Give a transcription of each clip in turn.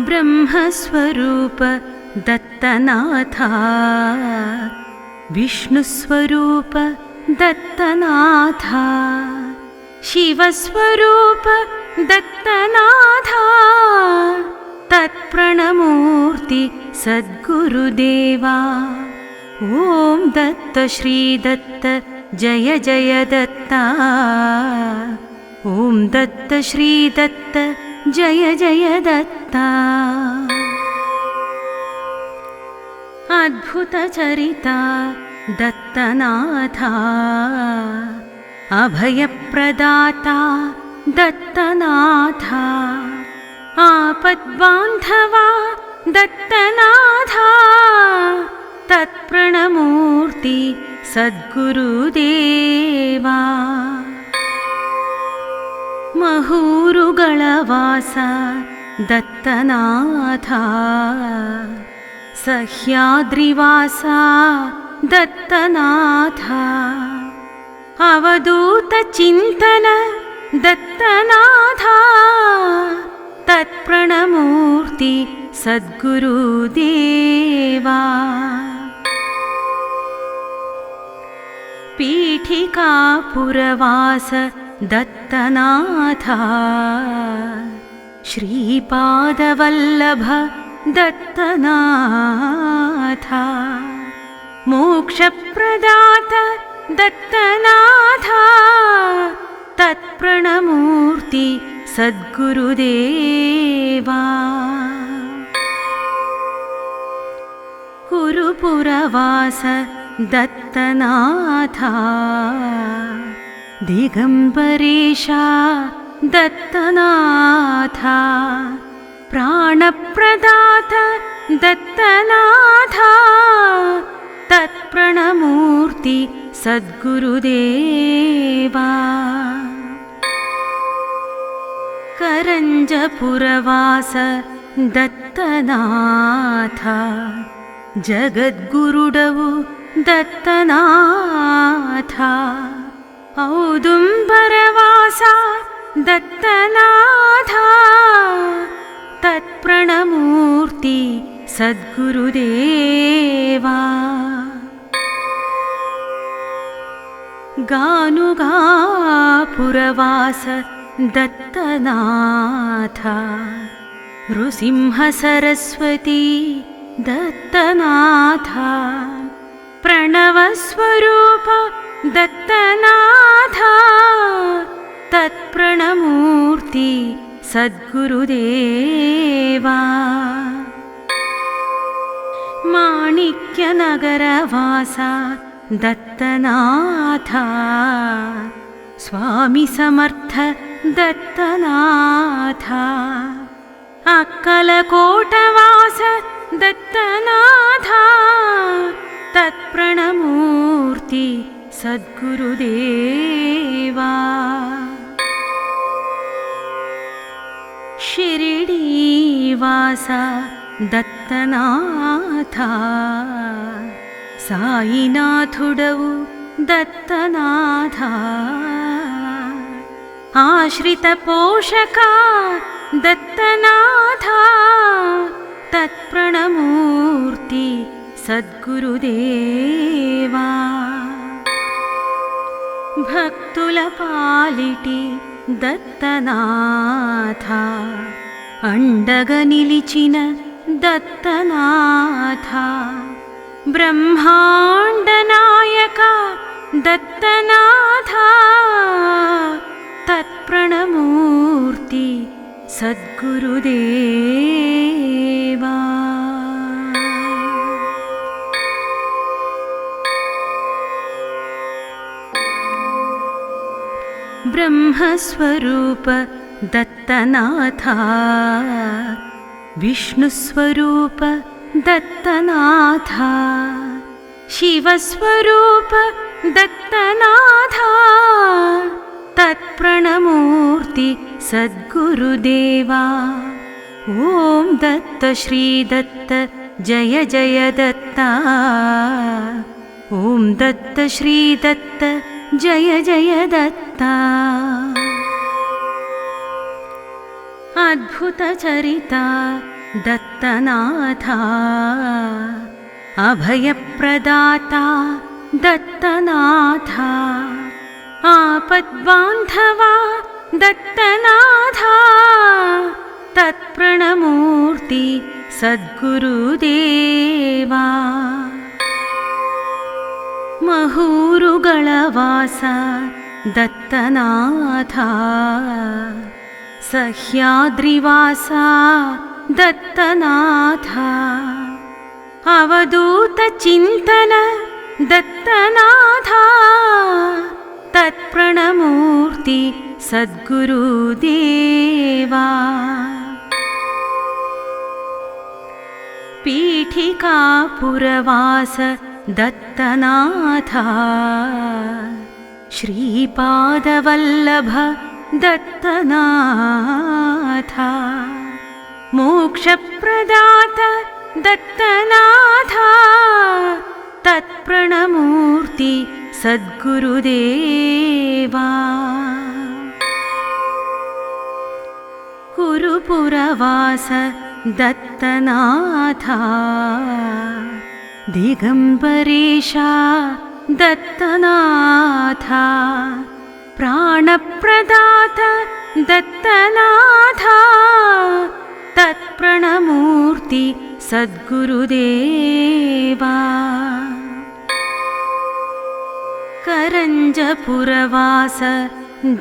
ब्रह्मस्वरूप दत्तनाथा विष्णुस्वरूप दत्तनाथा शिवस्वरूप दत्तनाथा तत्प्रणमूर्ति सद्गुरुदेवा। ॐ दत्त श्री दत्त जय जय दत्ता। ॐ दत्त श्री दत्त जय जय दत्ता। अद्भुत चरिता दत्तनाथा अभयप्रदाता दत्तनाथा आपद्बान्धवा दत्तनाथा तत्प्रणमूर्ति सद्गुरुदेवा। महूरुगळवास दत्तनाथा सह्याद्रिवास दत्तनाथा अवधूतचिन्तन दत्तनाथा तत्प्रणमूर्ति सद्गुरुदेवा। पीठिकापुरवास दत्तनाथा श्रीपादवल्लभ दत्तनाथा मोक्षप्रदात दत्तनाथा तत्प्रणमूर्ति सद्गुरुदेवा। कुरुपुरवास दत्तनाथा दिगम्बरेशा दत्तनाथा प्राणप्रदात दत्तनाथा तत्प्रणमूर्ति सद्गुरुदेवा। करञ्जपुरवास दत्तनाथा जगद्गुरुडवु दत्तनाथा औदुम्बरवास दत्तनाथा तत्प्रणमूर्ति सद्गुरुदेवा। गानुगापुरवास दत्तनाथा नृसिंहसरस्वती दत्तनाथा प्रणवस्वरूप दत्तनाथा तत्प्रणमूर्ति सद्गुरुदेवा। माणिक्यनगरवास दत्तनाथा स्वामी समर्थ दत्तनाथा अक्कलकोटवास दत्तनाथा तत्प्रणमूर्ति सद्गुरुदेवा। शिरडीवास दत्तनाथा साईनाथुडवु दत्तनाथा आश्रितपोषका दत्तनाथा तत्प्रणमूर्ति सद्गुरुदेवा। भक्तुलपालिटि दत्तनाथा अंडगनिलिचिन दत्तनाथा ब्रह्माण्डनायक दत्तनाथा तत्प्रणमूर्ति सद्गुरुदेवा। ब्रह्मस्वरूप दत्तनाथा विष्णुस्वरूप दत्तनाथा शिवस्वरूप दत्तनाथा तत्प्रणमूर्ति सद्गुरुदेवा। ॐ दत्त श्री दत्त जय जय दत्ता। ॐ दत्त श्री दत्त जय जय दत्ता। अद्भुत चरिता दत्तनाथा अभयप्रदाता दत्तनाथा आपद्बान्धवा दत्तनाथा तत्प्रणमूर्ति सद्गुरुदेवा महूरुगळवास दत्तनाथा सह्याद्रिवासा दत्तनाथा अवधूतचिन्तन दत्तनाथा तत्प्रणमूर्ति सद्गुरुदेवा पीठिकापुरवास दत्तनाथा श्रीपादवल्लभ दत्तनाथा मोक्षप्रदात दत्तनाथा तत्प्रणमूर्ति सद्गुरुदेवा कुरुपुरवास दत्तनाथा दिगम्बरेशा दत्तनाथा प्राणप्रदात दत्तनाथा तत्प्रणमूर्ति सद्गुरुदेवा करञ्जपुरवास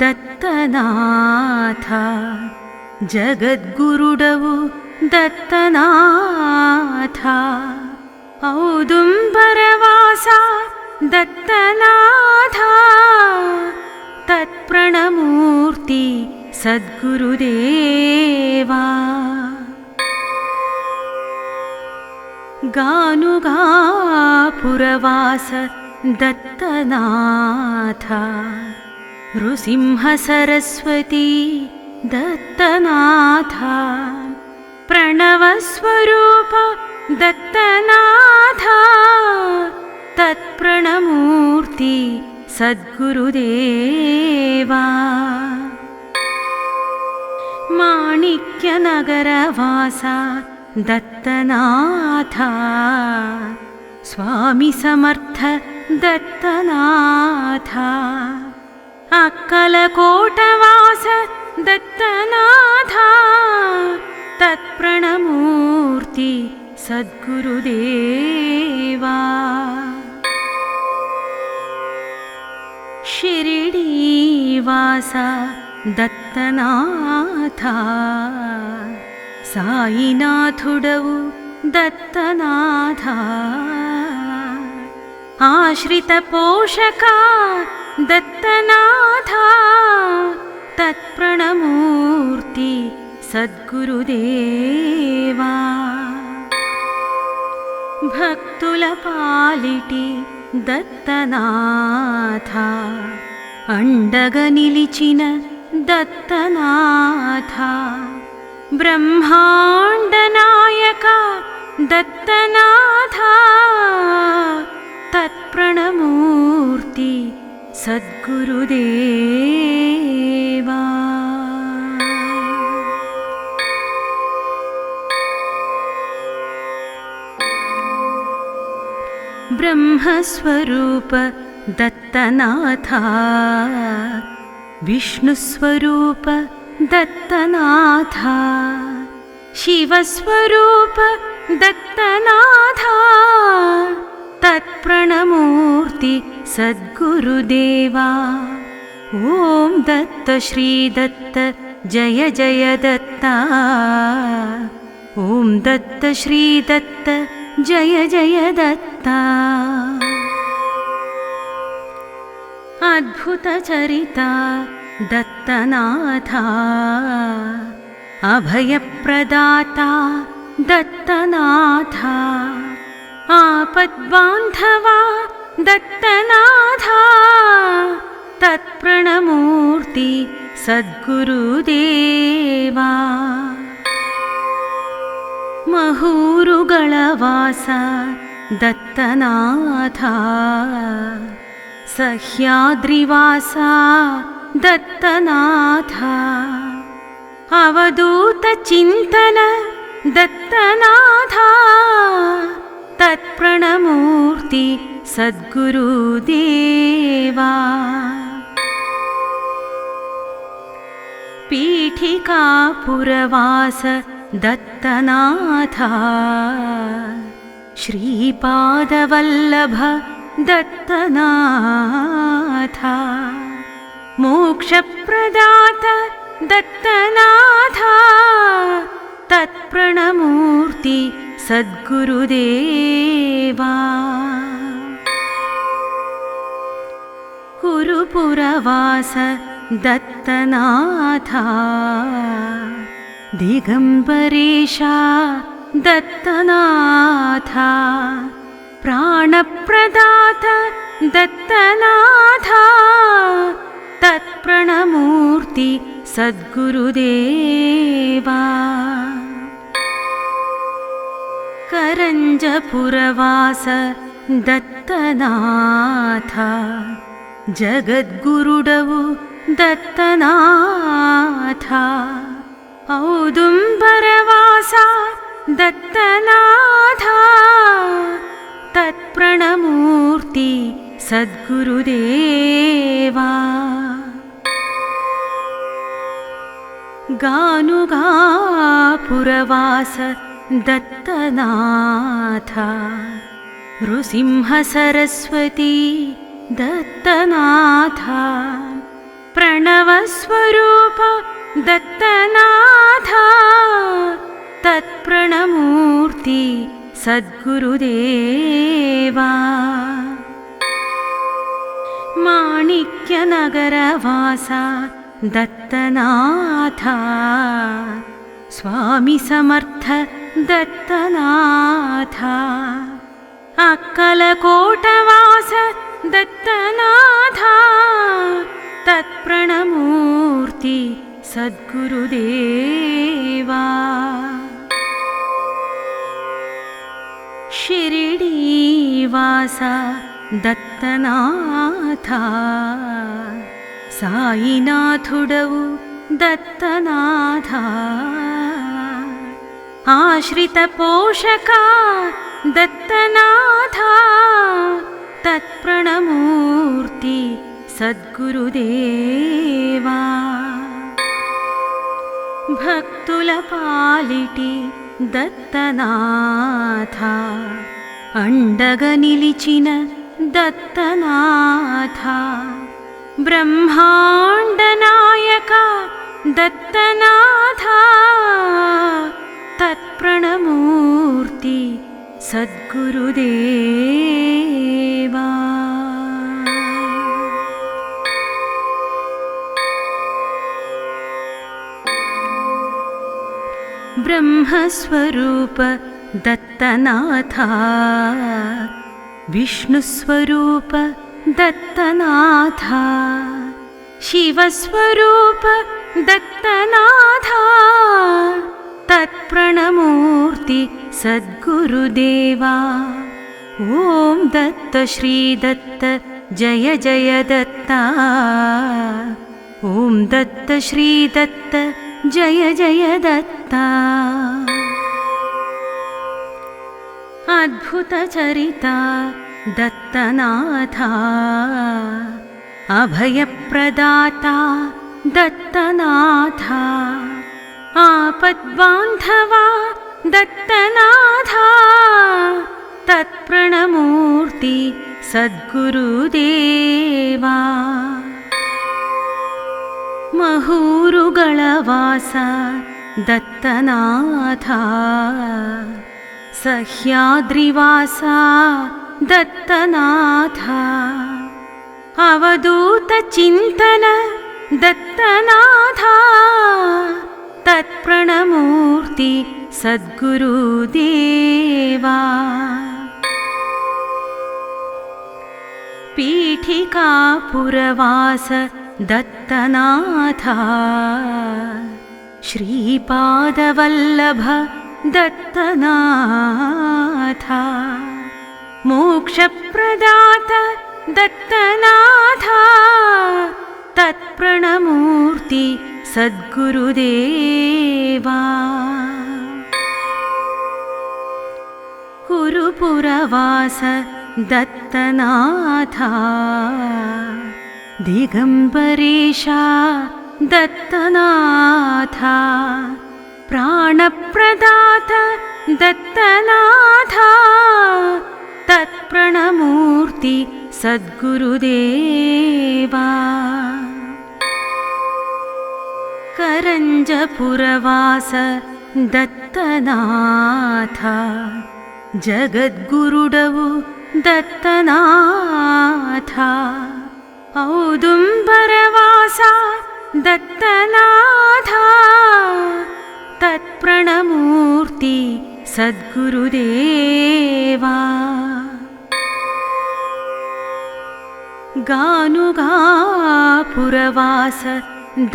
दत्तनाथा जगद्गुरुडवु दत्तनाथा औदुम्बरवासा दत्तनाथा तत्प्रणमूर्ति सद्गुरुदेवा गानुगापुरवास दत्तनाथा नृसिंहसरस्वती दत्तनाथा प्रणवस्वरूप दत्तनाथा तत्प्रणमूर्ति सद्गुरुदेवा माणिक्यनगरवासा दत्तनाथा स्वामी समर्थ दत्तनाथा अक्कलकोटवास दत्तनाथा तत्प्रणमूर्ति सद्गुरुदेवा शिरडीवासा दत्तनाथा साईनाथुडवु दत्तनाथा आश्रितपोषका दत्तनाथा तत्प्रणमूर्ति सद्गुरुदेवा भक्तुलपालिटि दत्तनाथा अंडगनिलिचिन दत्तनाथा ब्रह्माण्डनायक दत्तनाथा तत्प्रणमूर्ति सद्गुरुदेवा ब्रह्मस्वरूप दत्तनाथा विष्णुस्वरूप दत्तनाथा शिवस्वरूप दत्तनाथा तत्प्रणमूर्ति सद्गुरुदेवा ॐ दत्त श्री दत्त जय जय दत्ता ॐ दत्त श्री दत्त जय जय दत्ता अद्भुतचरिता दत्तनाथा अभयप्रदाता दत्तनाथा आपद्बान्धवा दत्तनाथा तत्प्रणमूर्ति सद्गुरुदेवा महूरुगळवास दत्तनाथा सह्याद्रिवासा दत्तनाथा अवधूतचिन्तन दत्तनाथा तत्प्रणमूर्ति सद्गुरुदेवा पीठिकापुरवास दत्तनाथा श्रीपादवल्लभ दत्तनाथा मोक्षप्रदात दत्तनाथा तत्प्रणमूर्ति सद्गुरुदेवा कुरुपुरवास दत्तनाथा दिगम्बरेशा दत्तनाथा प्राणप्रदात दत्तनाथा तत्प्रणमूर्ति सद्गुरुदेवा करञ्जपुरवास दत्तनाथा जगद्गुरुडवु दत्तनाथा औदुम्बरवासा दत्तनाथा तत्प्रणमूर्ति सद्गुरुदेवा गानुगापुरवास दत्तनाथा नृसिंहसरस्वती दत्तनाथा प्रणवस्वरूप दत्तनाथा तत्प्रणमूर्ति सद्गुरुदेवा माणिक्यनगरवासा दत्तनाथा स्वामी समर्थ दत्तनाथा अक्कलकोटवास दत्तनाथा तत्प्रणमूर्ति सद्गुरुदेवा शिरिडीवासा दत्तनाथा साईनाथुडवु दत्तनाथा आश्रितपोषका दत्तनाथा तत्प्रणमूर्ति सद्गुरुदेवा भक्तुलपालिटि दत्तनाथा अंडगनिलिचिन दत्तनाथा ब्रह्माण्डनायका दत्तनाथा तत्प्रणमूर्ति सद्गुरुदेवा ब्रह्मस्वरूप दत्तनाथा विष्णुस्वरूप दत्तनाथा शिवस्वरूप दत्तनाथा तत्प्रणमूर्ति सद्गुरुदेवा ॐ दत्त श्री दत्त जय जय दत्ता ॐ दत्त श्री दत्त जय जय दत्ता अद्भुतचरिता दत्तनाथा अभयप्रदाता दत्तनाथा आपद्बान्धवा दत्तनाथा तत्प्रणमूर्ति सद्गुरुदेवा महूरुगळवास दत्तनाथा सह्याद्रिवासा दत्तनाथा अवधूतचिन्तन दत्तनाथा तत्प्रणमूर्ति सद्गुरुदेवा पीठिकापुरवास दत्तनाथा श्रीपादवल्लभ दत्तनाथा मोक्षप्रदात दत्तनाथा तत्प्रणमूर्ति सद्गुरुदेवा कुरुपुरवास दत्तनाथा दिगम्बरेशा दत्तनाथा प्राणप्रदात दत्तनाथा तत्प्रणमूर्ति सद्गुरुदेवा करञ्जपुरवास दत्तनाथा जगद्गुरुडवु दत्तनाथा औदुम्बरवासा दत्तनाथा तत्प्रणमूर्ति सद्गुरुदेवा गानुगापुरवास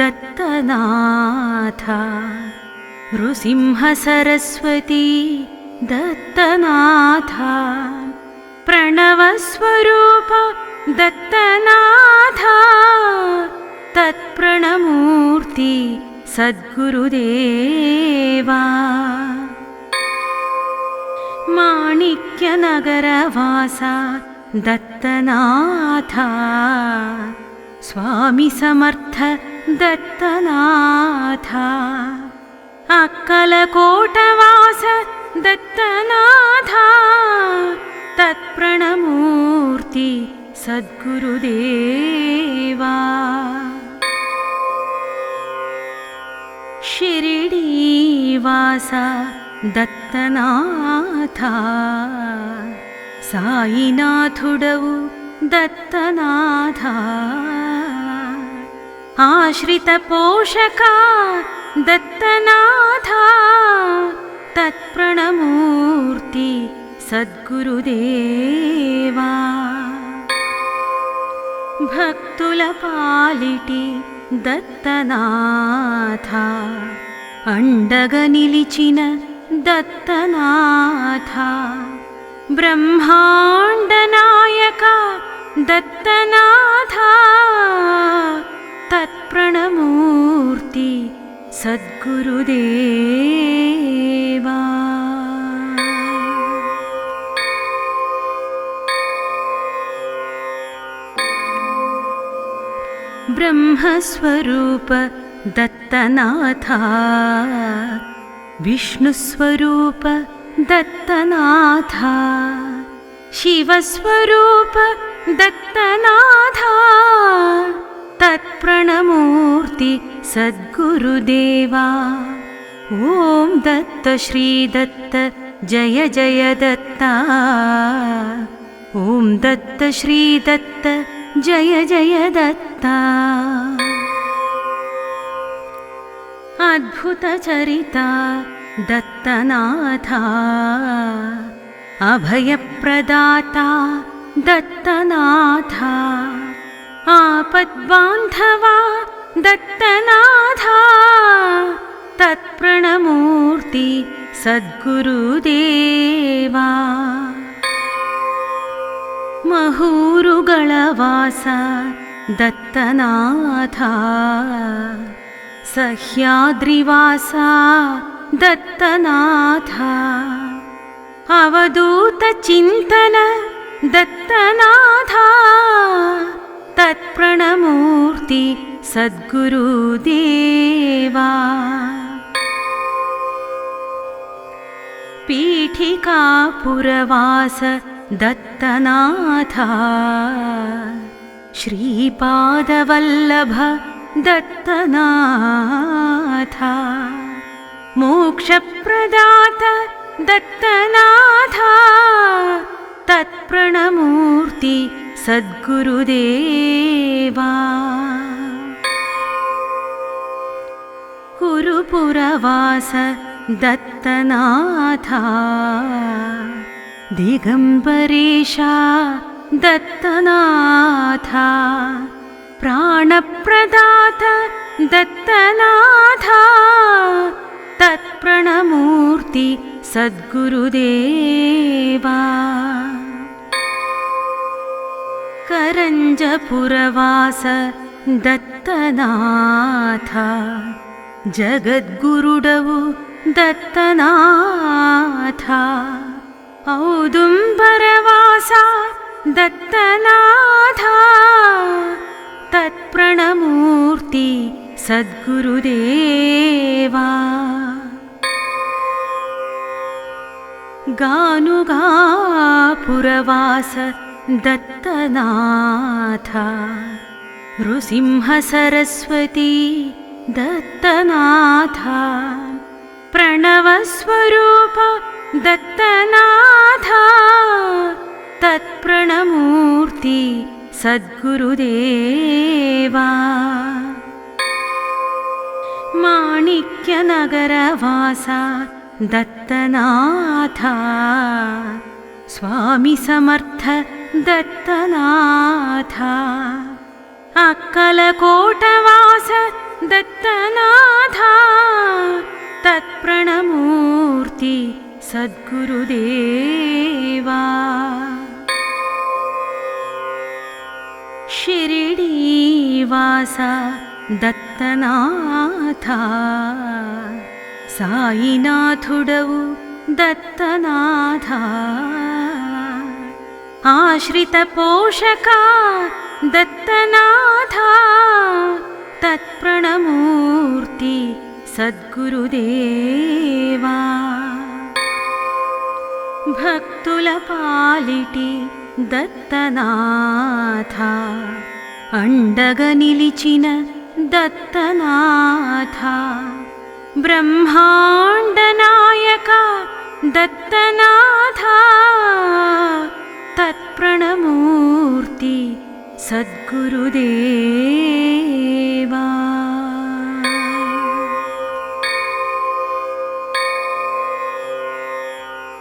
दत्तनाथा नृसिंहसरस्वती दत्तनाथा प्रणवस्वरूप दत्तनाथा तत्प्रणमूर्ति सद्गुरुदेवा माणिक्यनगरवासा दत्तनाथा स्वामी समर्थ दत्तनाथा अक्कलकोटवास दत्तनाथा तत्प्रणमूर्ति सद्गुरुदेवा शिरडीवासा दत्तनाथा साईनाथुडवु दत्तनाथा आश्रितपोषका दत्तनाथा तत्प्रणमूर्ति सद्गुरुदेवा भक्तुलपालिटि दत्तनाथा अंडगनिलिचिन दत्तनाथा ब्रह्माण्डनायका दत्तनाथा तत्प्रणमूर्ति सद्गुरुदेवा ब्रह्मस्वरूप दत्तनाथा विष्णुस्वरूप दत्तनाथा शिवस्वरूप दत्तनाथा तत्प्रणमूर्ति सद्गुरुदेवा ॐ दत्त श्री दत्त जय जय दत्ता ॐ दत्त श्री दत्त जय जय दत्ता अद्भुतचरिता दत्तनाथा अभयप्रदाता दत्तनाथा आपद्बान्धवा दत्तनाथा तत्प्रणमूर्ति सद्गुरुदेवा महूरुगळवास दत्तनाथा सह्याद्रिवासा दत्तनाथा अवधूतचिन्तन दत्तनाथा तत्प्रणमूर्ति सद्गुरुदेवा पीठिकापुरवास दत्तनाथा श्रीपादवल्लभ दत्तनाथा मोक्षप्रदात दत्तनाथा तत्प्रणमूर्ति सद्गुरुदेवा कुरुपुरवास दत्तनाथा दिगम्बरेशा दत्तनाथा प्राणप्रदात दत्तनाथा तत्प्रणमूर्ति सद्गुरुदेवा करञ्जपुरवास दत्तनाथा जगद्गुरुडवु दत्तनाथा औदुम्बरवासा दत्तनाथा तत्प्रणमूर्ति सद्गुरुदेवा गानुगापुरवास दत्तनाथा नृसिंहसरस्वती दत्तनाथा प्रणवस्वरूप दत्तनाथा तत्प्रणमूर्ति सद्गुरुदेवा माणिक्यनगरवासा दत्तनाथा स्वामी समर्थ दत्तनाथा अक्कलकोटवास दत्तनाथा तत्प्रणमूर्ति सद्गुरुदेवा शिरिडीवासा दत्तनाथा साईनाथुडवु दत्तनाथा आश्रितपोषका दत्तनाथा तत्प्रणमूर्ति सद्गुरुदेवा भक्तुलपालिटि दत्तनाथा अंडगा निलिचिन दत्तनाथा ब्रह्माण्डनायक दत्तनाथा तत्प्रणमूर्ति सद्गुरुदेवा